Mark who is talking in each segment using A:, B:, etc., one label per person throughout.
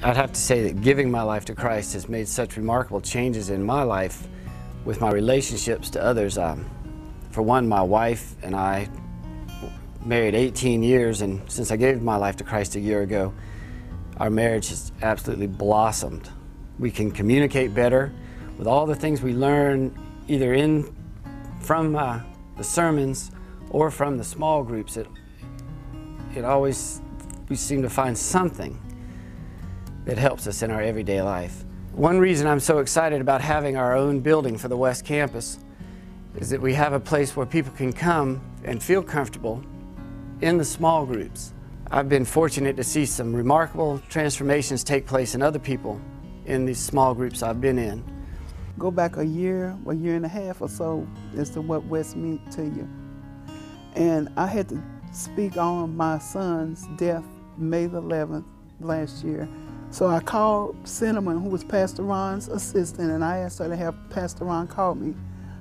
A: I'd have to say that giving my life to Christ has made such remarkable changes in my life with my relationships to others. For one, my wife and I married 18 years, and since I gave my life to Christ a year ago, our marriage has absolutely blossomed. We can communicate better with all the things we learn either from the sermons or from the small groups. We seem to find something that helps us in our everyday life. One reason I'm so excited about having our own building for the West Campus is that we have a place where people can come and feel comfortable in the small groups. I've been fortunate to see some remarkable transformations take place in other people in these small groups I've been in.
B: Go back a year and a half or so as to what West meant to you. And I had to speak on my son's death May the 11th last year. So I called Cinnamon, who was Pastor Ron's assistant, and I asked her to have Pastor Ron call me.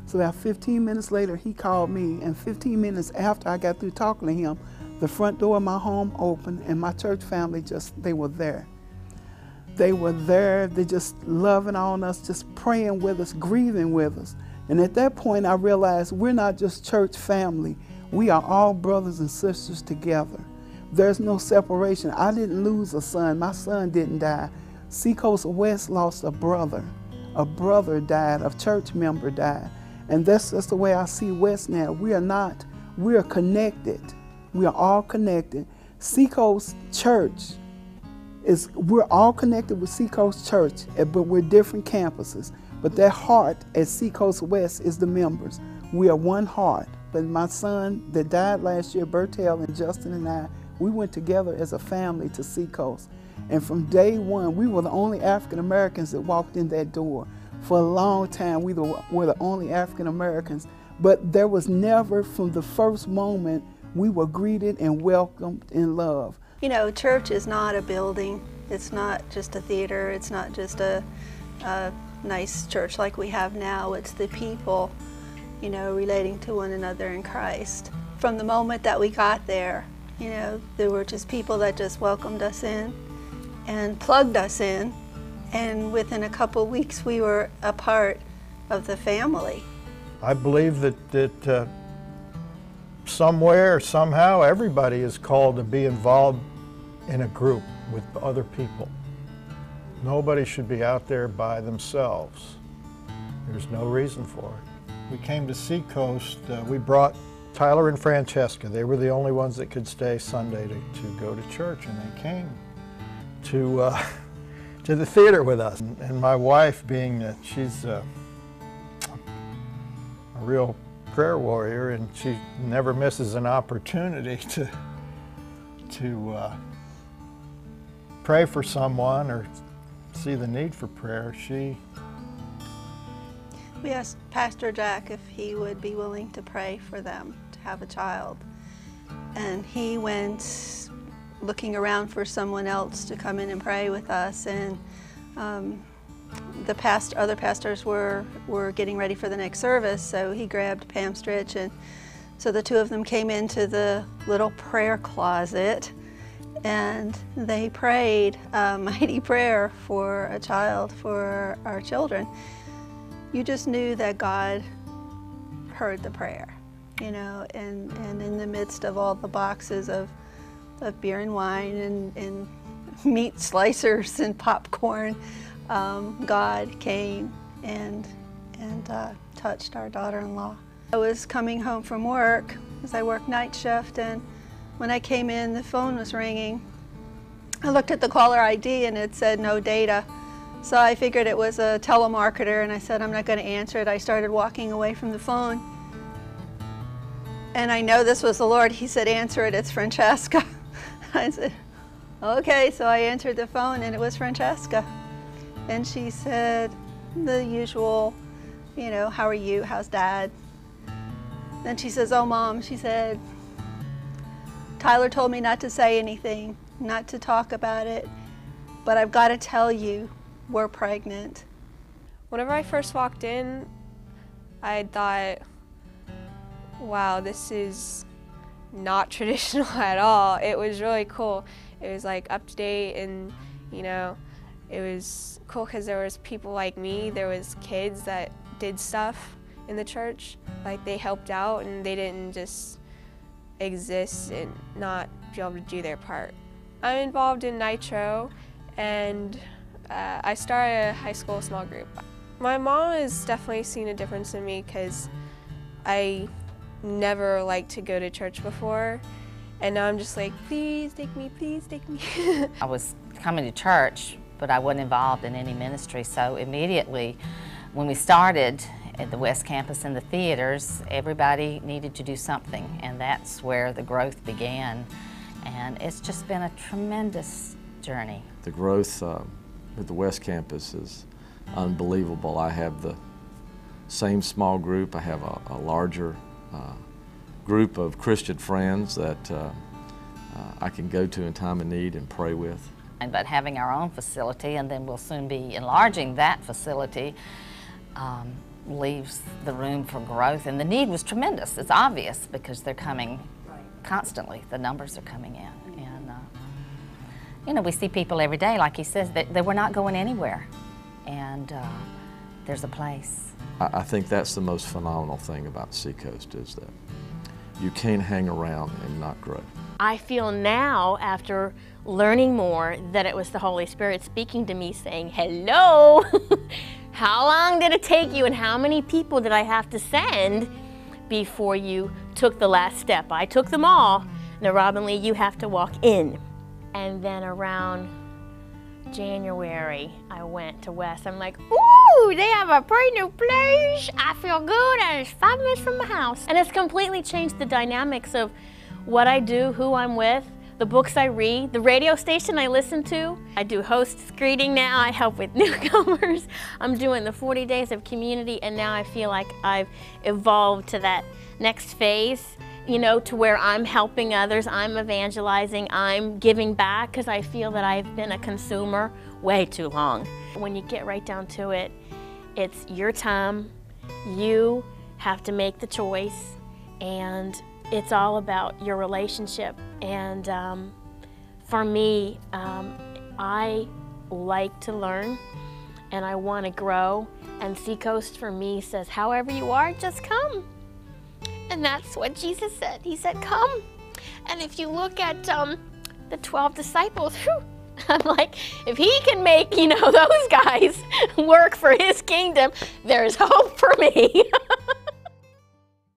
B: So about 15 minutes later, he called me, and 15 minutes after I got through talking to him, the front door of my home opened, and my church family they were there. They were there, they just loving on us, just praying with us, grieving with us. And at that point, I realized we're not just church family. We are all brothers and sisters together. There's no separation. I didn't lose a son. My son didn't die. Seacoast West lost a brother. A brother died, a church member died. And that's the way I see West now. We are connected. We are all connected. Seacoast Church we're all connected with Seacoast Church, but we're different campuses. But that heart at Seacoast West is the members. We are one heart. But my son that died last year, Bertel and Justin and I, we went together as a family to Seacoast. And from day one, we were the only African Americans that walked in that door. For a long time, we were the only African Americans. But there was never, from the first moment, we were greeted and welcomed in love.
C: You know, church is not a building. It's not just a theater. It's not just a nice church like we have now. It's the people, you know, relating to one another in Christ. From the moment that we got there, you know, there were just people that just welcomed us in and plugged us in. And within a couple weeks, we were a part of the family.
D: I believe that somewhere, somehow, everybody is called to be involved in a group with other people. Nobody should be out there by themselves. There's no reason for it. We came to Seacoast, we brought Tyler and Francesca. They were the only ones that could stay Sunday to go to church, and they came to the theater with us. And my wife, being that she's a real prayer warrior, and she never misses an opportunity to pray for someone or see the need for prayer.
C: We asked Pastor Jack if he would be willing to pray for them to have a child. And he went looking around for someone else to come in and pray with us. And other pastors were getting ready for the next service, so he grabbed Pam Stritch, and so the two of them came into the little prayer closet, and they prayed a mighty prayer for a child, for our children. You just knew that God heard the prayer, you know, and in the midst of all the boxes of beer and wine and meat slicers and popcorn, God came and touched our daughter-in-law. I was coming home from work, because I work night shift, and when I came in, the phone was ringing. I looked at the caller ID and it said no data. So I figured it was a telemarketer, and I said, I'm not going to answer it. I started walking away from the phone. And I know this was the Lord. He said, answer it, it's Francesca. I said, okay, so I answered the phone, and it was Francesca. And she said the usual, you know, how are you, how's Dad? Then she says, oh Mom, she said, Tyler told me not to say anything, not to talk about it, but I've got to tell you, we're pregnant.
E: Whenever I first walked in, I thought, wow, this is not traditional at all. It was really cool. It was like up to date, and You know, it was cool because there was people like me, there was kids that did stuff in the church, like they helped out and they didn't just exist and not be able to do their part. I'm involved in Nitro, and I started a high school small group. My mom has definitely seen a difference in me because I never liked to go to church before, and now I'm just like, please take me, please take me.
F: I was coming to church, but I wasn't involved in any ministry, so immediately when we started at the West Campus and the theaters, everybody needed to do something, and that's where the growth began. And it's just been a tremendous journey.
G: The growth at the West Campus is unbelievable. I have the same small group. I have a larger group of Christian friends that I can go to in time of need and pray with.
F: But having our own facility, and then we'll soon be enlarging that facility, leaves the room for growth. And the need was tremendous. It's obvious because they're coming constantly. The numbers are coming in. And, you know, we see people every day, like he says, that they were not going anywhere. And there's a place.
G: I think that's the most phenomenal thing about Seacoast is that you can't hang around and not grow.
H: I feel now, after learning more, that it was the Holy Spirit speaking to me saying, hello, how long did it take you and how many people did I have to send before you took the last step? I took them all. Now, Robin Lee, you have to walk in. And then around January, I went to West. I'm like, ooh, they have a pretty new place. I feel good, and it's 5 minutes from my house. And it's completely changed the dynamics of what I do, who I'm with, the books I read, the radio station I listen to. I do host greeting now. I help with newcomers. I'm doing the 40 days of community, and now I feel like I've evolved to that next phase, you know, to where I'm helping others, I'm evangelizing, I'm giving back, because I feel that I've been a consumer way too long. When you get right down to it, it's your time, you have to make the choice, and it's all about your relationship. And for me, I like to learn and I want to grow, and Seacoast for me says, however you are, just come. And that's what Jesus said. He said, come. And if you look at the 12 disciples, whew, I'm like, if he can make, you know, those guys work for his kingdom, there's hope for me.